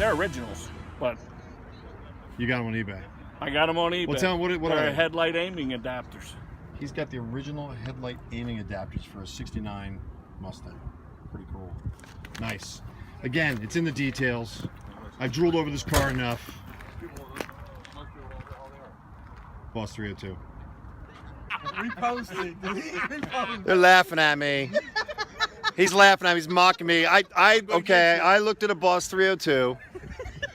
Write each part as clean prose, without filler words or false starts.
they're originals, but You got them on eBay. I got them on eBay. Well, tell him what are They're they? headlight aiming adapters. He's got the original headlight aiming adapters for a '69 Mustang. Pretty cool. Nice. Again, it's in the details. I've drooled over this car enough. Boss 302. They're laughing at me. He's laughing at me. He's mocking me. I looked at a Boss 302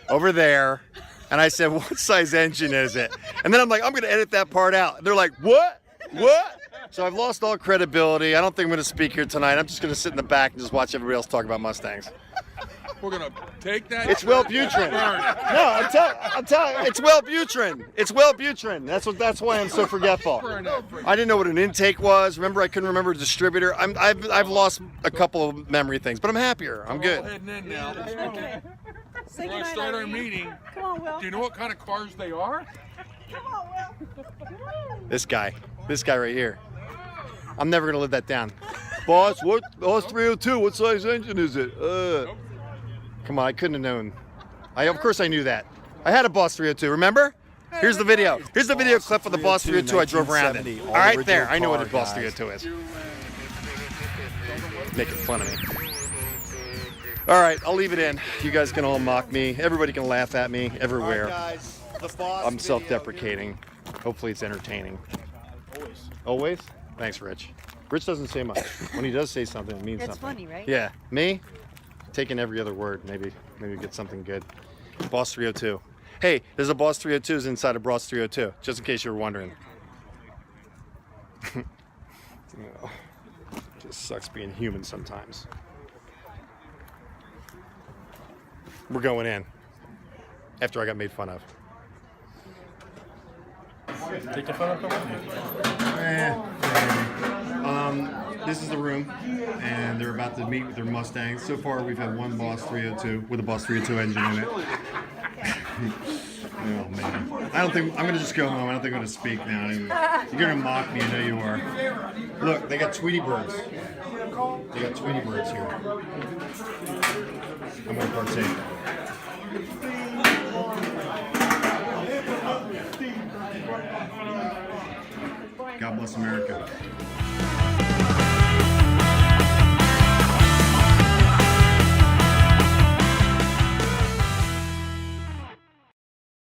over there, and I said, "What size engine is it?" And then I'm like, "I'm going to edit that part out." And they're like, "What? What?" So I've lost all credibility. I don't think I'm going to speak here tonight. I'm just going to sit in the back and just watch everybody else talk about Mustangs. We're gonna take that. It's Wellbutrin. No, I'm telling you, it's Wellbutrin. It's Wellbutrin. That's why I'm so forgetful. I didn't know what an intake was. Remember, I couldn't remember a distributor. I've lost a couple of memory things, but I'm happier. I'm good. We're heading in now. Okay. We're gonna start our meeting. Come on, Will. Do you know what kind of cars they are? Come on, Will. This guy right here. I'm never gonna live that down. Boss 302. What size engine is it? Come on, I couldn't have known. Of course I knew that. I had a Boss 302, remember? Here's the video. Here's the video clip of the Boss 302 I drove around in. All right, there. I know what a Boss 302 is. Making fun of me. All right, I'll leave it in. You guys can all mock me. Everybody can laugh at me everywhere. I'm self-deprecating. Hopefully it's entertaining. Always? Thanks, Rich. Rich doesn't say much. When he does say something, it means That's something. funny, right? Yeah. Me? Taking every other word. Maybe get something good. Boss 302. Hey, there's a Boss 302s inside a Boss 302, just in case you were wondering. Just sucks being human sometimes. We're going in after I got made fun of. Take the photo. This is the room, and they're about to meet with their Mustangs. So far, we've had one Boss 302 with a Boss 302 engine in it. Oh man, I don't think I'm gonna just go home. I don't think I'm gonna speak now. You're gonna mock me, I know you are. Look, they got Tweety birds. They got Tweety birds here. I'm gonna partake. God bless America.